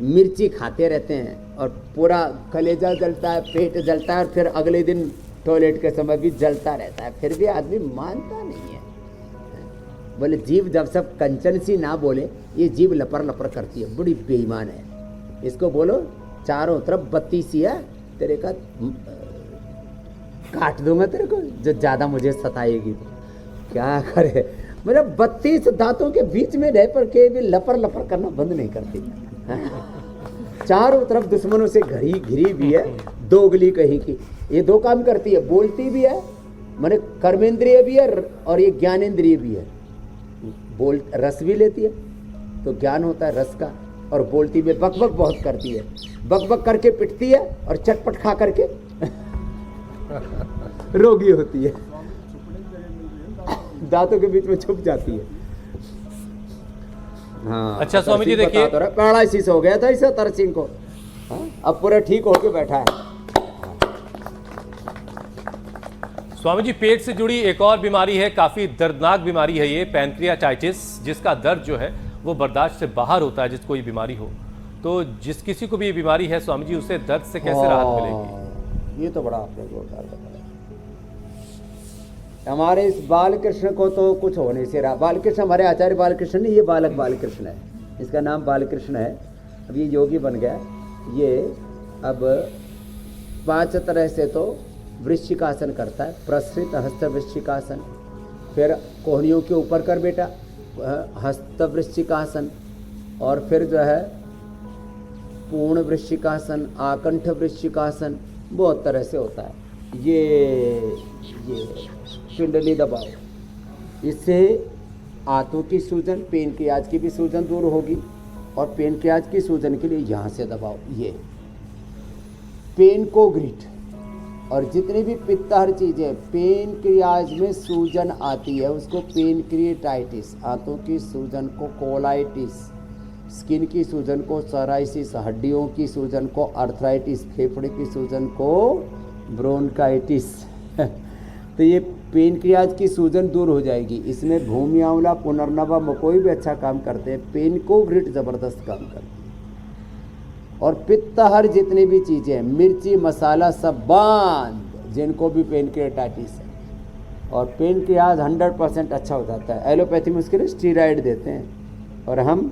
मिर्ची खाते रहते हैं और पूरा कलेजा जलता है, पेट जलता है, और फिर अगले दिन टॉयलेट के समय भी जलता रहता है, फिर भी आदमी मानता नहीं है। बोले जीभ जब सब कंचन सी ना बोले, ये जीभ लपर लपर करती है, बड़ी बेईमान है। इसको बोलो चारों तरफ बत्ती सी है, तेरे का काट दूंगा तेरे को, जो ज़्यादा मुझे सताएगी तो क्या करे। मतलब 32 दांतों के बीच में रह पर के भी लपर लपर करना बंद नहीं करती। चारों तरफ दुश्मनों से घिरी भी है, दोगली कहीं की। ये 2 काम करती है, बोलती भी है, माने कर्मेंद्रिय भी है और ये ज्ञानेंद्रिय भी है। बोल रस भी लेती है तो ज्ञान होता है रस का, और बोलती भी बकबक बहुत करती है, बकबक करके पिटती है और चटपट खा करके रोगी होती है, दांतों के बीच में छुप जाती है। हाँ, अच्छा स्वामी जी देखिए, पैरालिसिस हो गया था इसे तरसिंह को, हाँ, अब पूरा ठीक होके बैठा है। स्वामी जी पेट से जुड़ी एक और बीमारी है, काफी दर्दनाक बीमारी है ये, पैनक्रियाटाइटिस, जिसका दर्द जो है वो बर्दाश्त से बाहर होता है जिसको ये बीमारी हो। तो जिस किसी को भी ये बीमारी है स्वामी जी, उसे दर्द से कैसे राहत मिलेगी? ये तो बड़ा आपने जोरदार बताया। हमारे इस बालकृष्ण को तो कुछ होने से रहा। बालकृष्ण हमारे आचार्य बालकृष्ण नहीं, ये बालक बालकृष्ण है, इसका नाम बालकृष्ण है। अब ये योगी बन गया। ये अब 5 तरह से तो वृश्चिकासन करता है, प्रसृत हस्त वृश्चिकासन, फिर कोहनियों के ऊपर कर बेटा हस्त वृश्चिकासन, और फिर जो है पूर्ण वृश्चिकासन, आकंठ वृश्चिकासन, बहुत तरह से होता है। ये पिंडली दबाओ, इससे आंतों की सूजन, पेनक्रियाज की भी सूजन दूर होगी, और पेनक्रियाज की सूजन के लिए यहाँ से दबाओ ये पेनकोग्रिट। और जितनी भी पित्तहर चीज़ें पेनक्रियाज में सूजन आती है उसको पेनक्रिएटाइटिस, आंतों की सूजन को कोलाइटिस, स्किन की सूजन को सोराइसिस, हड्डियों की सूजन को अर्थराइटिस, फेफड़े की सूजन को ब्रोंकाइटिस। तो ये पेनक्रियाज की सूजन दूर हो जाएगी। इसमें भूमि आंवला, पुनर्नवा, मकोई भी अच्छा काम करते हैं, पेनकोग्रिट ज़बरदस्त काम करते हैं। और पित्तहर जितनी भी चीज़ें, मिर्ची मसाला सब बंद, जिनको भी पेनक्रिएटाइटिस है। और पेनक्रियाज 100% अच्छा हो जाता है। एलोपैथी में उसके लिए स्टीरॉयड देते हैं, और हम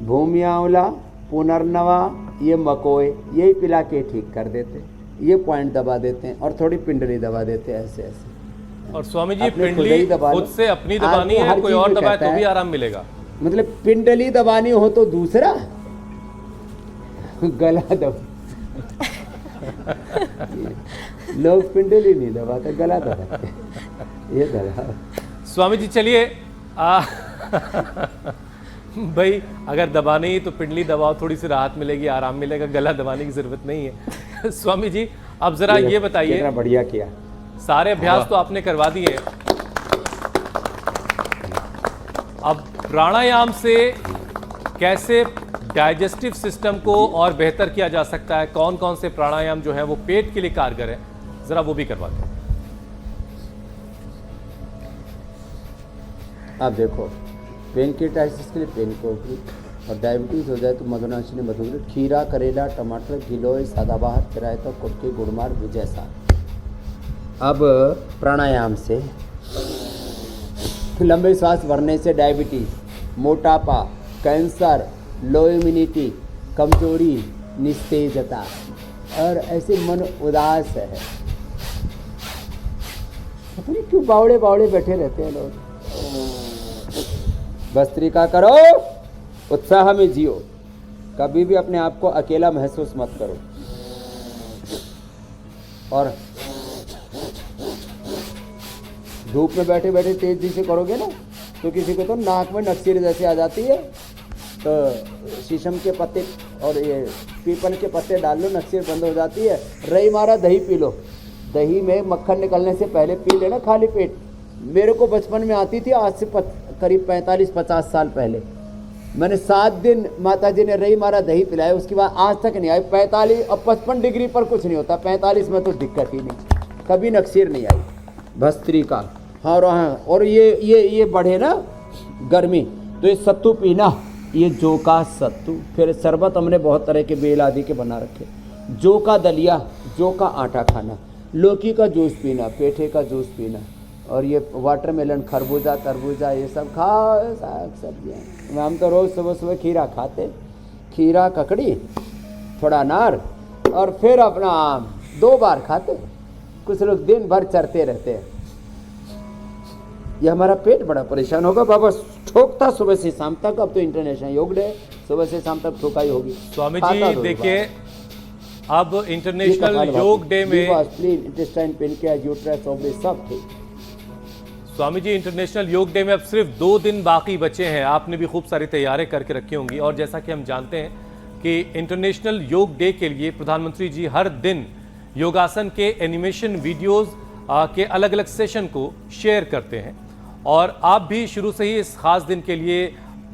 भूमि आंवला, पुनर्नवा, ये मकोए यही पिला के ठीक कर देते हैं। ये पॉइंट दबा देते हैं और थोड़ी पिंडली दबा देते हैं, ऐसे ऐसे। और स्वामी जी पिंडली खुद से अपनी दबानी है, कोई और दबाए तो भी आराम मिलेगा? मतलब पिंडली दबानी हो तो दूसरा गला दबा। लोग पिंडली नहीं दबाते, गला दबाते, ये दबा। स्वामी जी चलिए भाई अगर दबाना ही तो पिंडली दबाओ, थोड़ी सी राहत मिलेगी, आराम मिलेगा, गला दबाने की जरूरत नहीं है। स्वामी जी अब जरा ये बताइए, कितना बढ़िया किया। सारे अभ्यास तो आपने करवा दिए हैं, अब प्राणायाम से कैसे डाइजेस्टिव सिस्टम को और बेहतर किया जा सकता है, कौन कौन से प्राणायाम जो है वो पेट के लिए कारगर है, जरा वो भी करवाते हैं। आप देखो, पेनक्रियाटाइटिस के लिए पेनकोकरी, और डायबिटीज हो जाए तो मधुनाशिनी मधुग्री, खीरा, करेला, टमाटर, गिलोय, सदाबहार, किरायता, कुटकी, गुड़मार, विजय साग। अब प्राणायाम से लंबे सांस भरने से डायबिटीज, मोटापा, कैंसर, लो इम्यूनिटी, कमजोरी, निस्तेजता और ऐसे मन उदास है, पता नहीं क्यों बावड़े बावड़े बैठे रहते हैं लोग। भस्त्रिका करो, उत्साह में जियो, कभी भी अपने आप को अकेला महसूस मत करो। और धूप में बैठे बैठे तेजी से करोगे ना तो किसी को तो नाक में नक्सीर जैसी आ जाती है, तो शीशम के पत्ते और ये पीपल के पत्ते डाल लो, नक्सीर बंद हो जाती है। रही मारा दही पी लो, दही में मक्खन निकलने से पहले पी लेना खाली पेट। मेरे को बचपन में आती थी, आज से करीब 45-50 साल पहले। मैंने 7 दिन माता जी ने रही मारा दही पिलाया, उसके बाद आज तक नहीं आई। 45 और 55 डिग्री पर कुछ नहीं होता, 45 में तो दिक्कत ही नहीं, कभी नक्सीर नहीं आई। भस्त्रिका, हाँ और ये बढ़े ना गर्मी तो ये सत्तू पीना, ये जौ का सत्तू। फिर शरबत हमने बहुत तरह के बेल आदि के बना रखे, जौ का दलिया, जौ का आटा खाना, लौकी का जूस पीना, पेठे का जूस पीना, और ये वाटरमेलन, खरबूजा, तरबूजा, ये सब खाओ, साग सब्जियाँ। हम तो रोज़ सुबह सुबह खीरा खाते, खीरा, ककड़ी, थोड़ा अनार, और फिर अपना 2 बार खाते। कुछ लोग दिन भर चरते रहते हैं। ये हमारा पेट बड़ा परेशान होगा बाबा, ठोकता सुबह से शाम तक। अब तो इंटरनेशनल योग डे, सुबह से शाम तक ठोकाई होगी। स्वामी जी देखिए, अब इंटरनेशनल योग डे में इंटेस्टाइन, पेनक्रियास, यूट्रस, ओवरी सब ठीक। स्वामी जी इंटरनेशनल योग डे में अब सिर्फ 2 दिन बाकी बचे हैं, आपने भी खूब सारी तैयारियां करके रखी होंगी। और जैसा कि हम जानते हैं कि इंटरनेशनल योग डे के लिए प्रधानमंत्री जी हर दिन योगासन के एनिमेशन वीडियोस के अलग अलग सेशन को शेयर करते हैं, और आप भी शुरू से ही इस खास दिन के लिए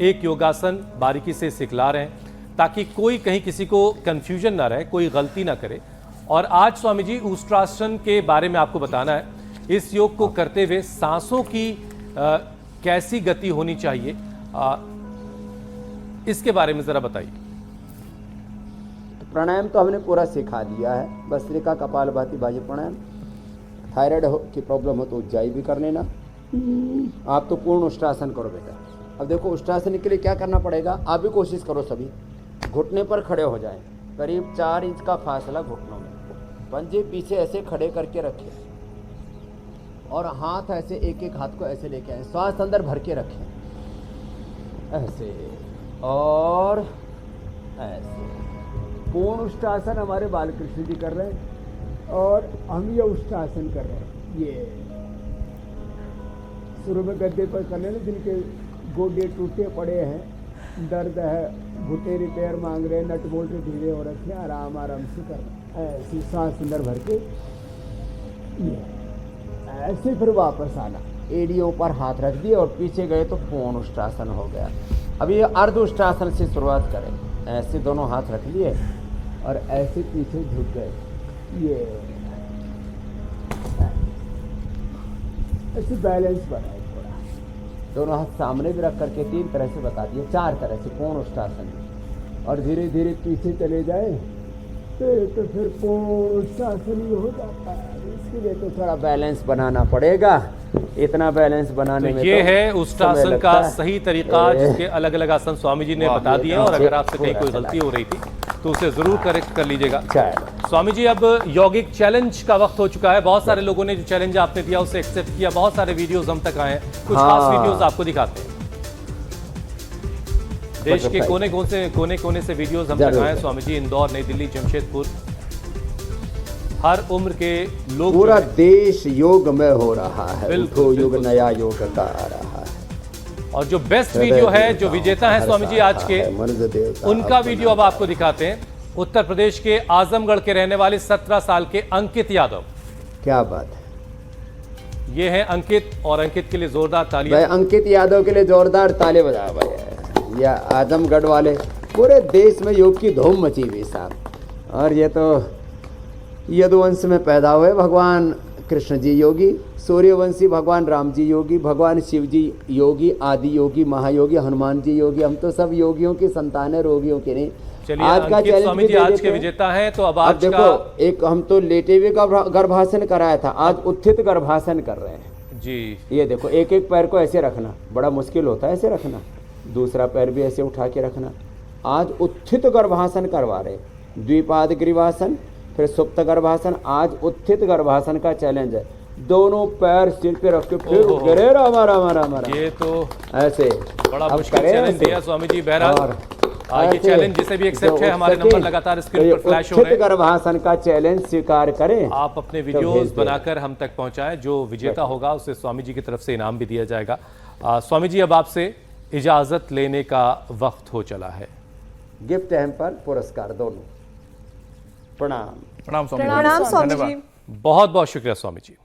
एक योगासन बारीकी से सिखला रहे हैं ताकि कोई कहीं किसी को कंफ्यूजन ना रहे, कोई गलती ना करे। और आज स्वामी जी उष्ट्रासन के बारे में आपको बताना है। इस योग को करते हुए सांसों की कैसी गति होनी चाहिए, इसके बारे में जरा बताइए। प्राणायाम तो हमने पूरा सिखा दिया है, भस्त्रिका, कपालभाति, बाह्य प्राणायाम। थायराइड की प्रॉब्लम हो तो उज्जाई भी कर लेना। आप तो पूर्ण उष्ट्रासन करो बेटा। अब देखो उष्ट्रासन के लिए क्या करना पड़ेगा, आप भी कोशिश करो, सभी घुटने पर खड़े हो जाएं, करीब 4 इंच का फासला घुटनों में, पंजे पीछे ऐसे खड़े करके रखें, और हाथ ऐसे एक एक हाथ को ऐसे लेके आए, श्वास अंदर भर के रखें, ऐसे और ऐसे। पूर्ण उष्ट्रासन हमारे बालकृष्ण जी कर रहे हैं और हम ये उष्ट्रासन कर रहे हैं। ये शुरू में गद्दे पर करने ना, जिनके गोडे टूटे पड़े हैं, दर्द है, घुटे रिपेयर मांग रहे हैं, नट बोल्ट ढीले हो रखे हैं, आराम आराम से कर रहे हैं, ऐसी सांस अंदर भर के ये ऐसे। फिर वापस आना, एड़ियों पर हाथ रख दिए और पीछे गए तो पूर्ण उष्ट्रासन हो गया। अब ये अर्ध उष्ट्रासन से शुरुआत करें, ऐसे दोनों हाथ रख लिए और ऐसे पीछे झुक गए, ये ऐसे बैलेंस बनाए थोड़ा, दोनों हाथ सामने भी रख करके 3 तरह से बता दिए, 4 तरह से पूर्ण उष्ट्रासन। और धीरे धीरे पीछे चले जाए तो फिर पूर्ण उष्ट्रासन ही हो जाता है। इसके लिए तो थोड़ा बैलेंस बनाना पड़ेगा, इतना बैलेंस बनाने में ये तो है उष्ट्रासन का सही तरीका, जिसके अलग अलग आसन स्वामी जी ने बता दिए। और अगर आपसे कहीं कोई गलती हो रही थी तो उसे जरूर करेक्ट कर लीजिएगा। स्वामी जी अब यौगिक चैलेंज का वक्त हो चुका है। बहुत सारे लोगों ने जो चैलेंज आपने दिया उसे एक्सेप्ट किया, बहुत सारे वीडियोस हम तक आए हैं, कुछ खास वीडियोस आपको दिखाते हैं। देश के कोने कोने से वीडियोस हम तक आए हैं स्वामी जी, इंदौर, नई दिल्ली, जमशेदपुर, हर उम्र के लोग, पूरा देश योग में हो रहा है। बिल्कुल, योग नया योग का आ रहा है और जो बेस्ट वीडियो है, जो विजेता है स्वामी जी आज के, उनका वीडियो अब आपको दिखाते हैं। उत्तर प्रदेश के आजमगढ़ के रहने वाले 17 साल के अंकित यादव। क्या बात है, ये है अंकित, और अंकित के लिए जोरदार तालियां। भाई अंकित यादव के लिए जोरदार ताले बजाओ भाई। या आजमगढ़ वाले, पूरे देश में योग की धूम मची हुई साहब। और ये तो यदुवंश में पैदा हुए भगवान कृष्ण जी योगी, सूर्यवंशी भगवान राम जी योगी, भगवान शिव जी योगी, आदि योगी, महायोगी, हनुमान जी योगी। हम तो सब योगियों की संतान है, रोगियों की नहीं। चलिए, अंकित स्वामी जी आज के विजेता हैं। तो अब आज देखो, एक हम तो लेटे हुए गर्भासन कराया था, आज उत्थित गर्भासन कर रहे हैं जी। ये देखो, एक एक पैर को ऐसे रखना बड़ा मुश्किल होता है, ऐसे रखना, दूसरा पैर भी ऐसे उठा के रखना। आज उत्थित गर्भासन करवा रहे, द्विपाद ग्रीवासन, फिर सुप्त गर्भासन। आज उत्थित गर्भासन का चैलेंज है, दोनों पैर सिर पे रख के फिर उठ के रे रामा रामा रामा। ये तो ऐसे बड़ा मुश्किल चैलेंज दिया स्वामी जी। बहरहाल ये चैलेंज जिसे भी एक्सेप्ट है, हमारे नंबर लगातार स्क्रीन पर फ्लैश हो रहे हैं। गर्भासन का चैलेंज स्वीकार करें, आप अपने वीडियोस बनाकर हम तक पहुंचाएं। जो विजेता होगा उसे स्वामी जी की तरफ से इनाम भी दिया जाएगा। स्वामी जी, अब आपसे इजाजत लेने का वक्त हो चला है। गिफ्ट हैम्पर, पुरस्कार दोनों। प्रणाम। प्रणाम स्वामी जी। प्रणाम स्वामी धन्यवाद। जी। बहुत बहुत शुक्रिया स्वामी जी।